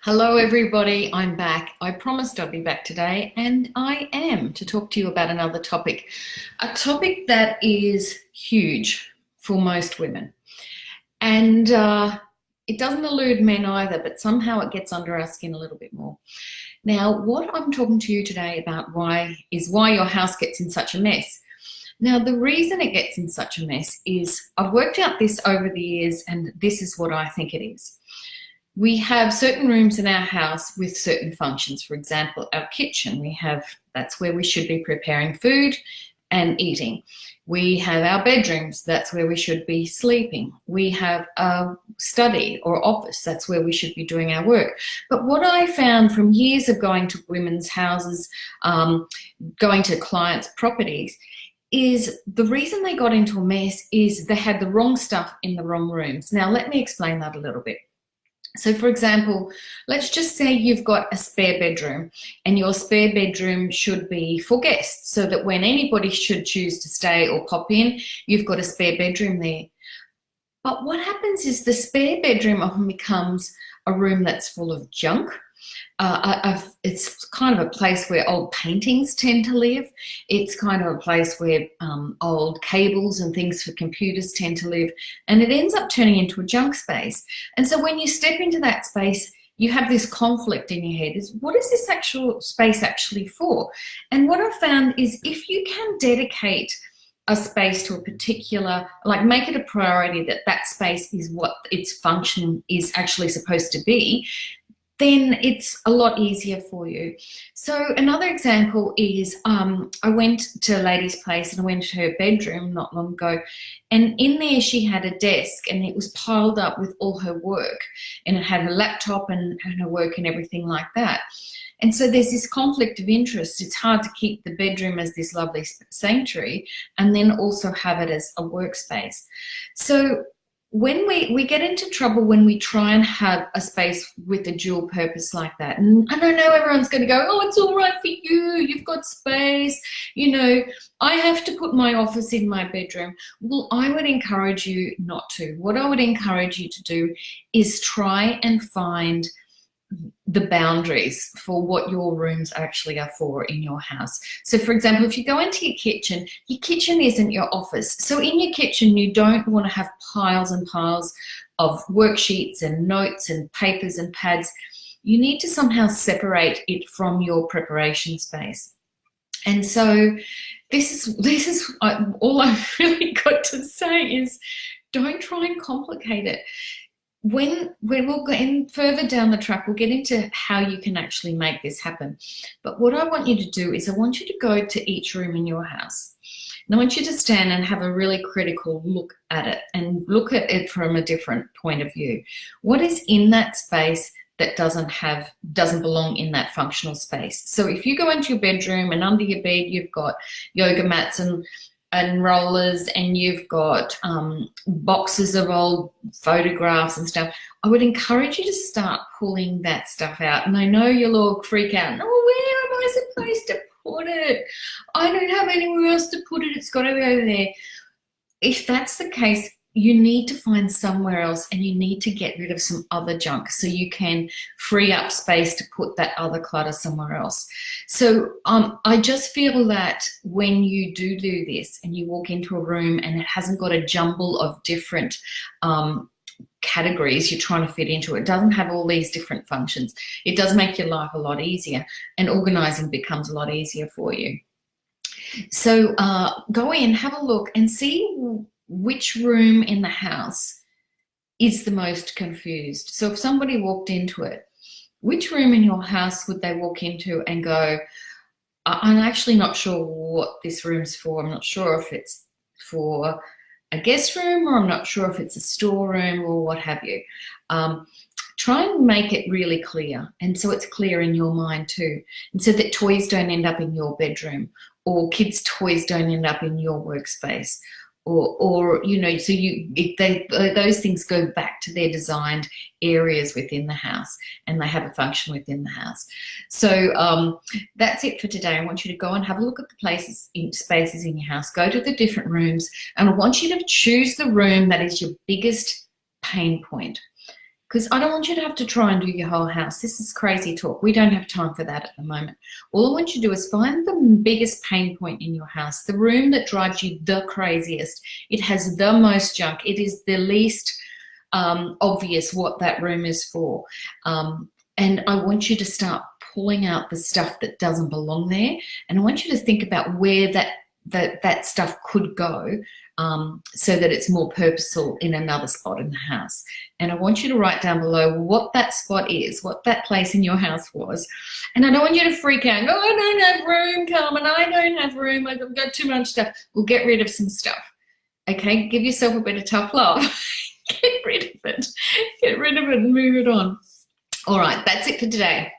Hello, everybody. I'm back. I promised I'd be back today, and I am to talk to you about another topic, a topic that is huge for most women. And it doesn't elude men either, but somehow it gets under our skin a little bit more. Now, what I'm talking to you today about why your house gets in such a mess. Now, the reason it gets in such a mess is I've worked out this over the years, and this is what I think it is. We have certain rooms in our house with certain functions. For example, our kitchen, that's where we should be preparing food and eating. We have our bedrooms, that's where we should be sleeping. We have a study or office, that's where we should be doing our work. But what I found from years of going to women's houses, going to clients' properties, is the reason they got into a mess is they had the wrong stuff in the wrong rooms. Now, let me explain that a little bit. So, for example, let's just say you've got a spare bedroom, and your spare bedroom should be for guests, so that when anybody should choose to stay or pop in, you've got a spare bedroom there. But what happens is the spare bedroom often becomes a room that's full of junk. It's kind of a place where old paintings tend to live. It's kind of a place where old cables and things for computers tend to live, and it ends up turning into a junk space. And so when you step into that space, you have this conflict in your head: is what is this actual space actually for? And what I've found is if you can dedicate a space to a particular, like make it a priority that that space is what its function is actually supposed to be, then it's a lot easier for you. So another example is I went to a lady's place, and I went to her bedroom not long ago, and in there she had a desk, and it was piled up with all her work, and it had her laptop and her work and everything like that. And so there's this conflict of interest. It's hard to keep the bedroom as this lovely sanctuary and then also have it as a workspace. So when we get into trouble when we try and have a space with a dual purpose like that. And I know everyone's going to go, oh, it's all right for you, you've got space, I have to put my office in my bedroom. Well, I would encourage you not to. What I would encourage you to do is try and find the boundaries for what your rooms actually are for in your house. So, for example, if you go into your kitchen isn't your office. So in your kitchen, you don't want to have piles and piles of worksheets and notes and papers and pads. You need to somehow separate it from your preparation space. And so this is all I've really got to say is don't try and complicate it. When we'll go in further down the track, we'll get into how you can actually make this happen. But what I want you to do is I want you to go to each room in your house. And I want you to stand and have a really critical look at it and look at it from a different point of view. What is in that space that doesn't belong in that functional space? So if you go into your bedroom and under your bed you've got yoga mats and rollers, and you've got boxes of old photographs and stuff, I would encourage you to start pulling that stuff out. And I know you'll all freak out. Oh, where am I supposed to put it? I don't have anywhere else to put it. It's got to be over there. If that's the case, you need to find somewhere else, and you need to get rid of some other junk so you can free up space to put that other clutter somewhere else. So I just feel that when you do this and you walk into a room and it hasn't got a jumble of different categories you're trying to fit into, it doesn't have all these different functions, it does make your life a lot easier, and organizing becomes a lot easier for you. So go in, have a look, and see which room in the house is the most confused. So if somebody walked into it, which room in your house would they walk into and go, I'm actually not sure what this room's for. I'm not sure if it's for a guest room, or I'm not sure if it's a storeroom or what have you. Try and make it really clear, and so it's clear in your mind too, and so that toys don't end up in your bedroom, or kids' toys don't end up in your workspace, or so those things go back to their designed areas within the house, and they have a function within the house. So that's it for today. I want you to go and have a look at the spaces in your house. Go to the different rooms, and I want you to choose the room that is your biggest pain point. because I don't want you to have to try and do your whole house. This is crazy talk. We don't have time for that at the moment. All I want you to do is find the biggest pain point in your house, the room that drives you the craziest. It has the most junk. It is the least obvious what that room is for. And I want you to start pulling out the stuff that doesn't belong there. And I want you to think about where that stuff could go, so that it's more purposeful in another spot in the house. And I want you to write down below what that spot is, what that place in your house was. And I don't want you to freak out and go, I don't have room, Carmen, I don't have room, I've got too much stuff. We'll get rid of some stuff. Okay, give yourself a bit of tough love. Get rid of it. Get rid of it and move it on. All right, that's it for today.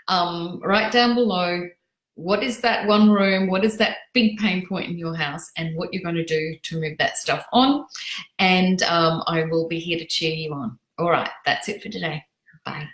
Write down below, what is that one room, what is that big pain point in your house, and what you're going to do to move that stuff on. And I will be here to cheer you on. All right, that's it for today. Bye.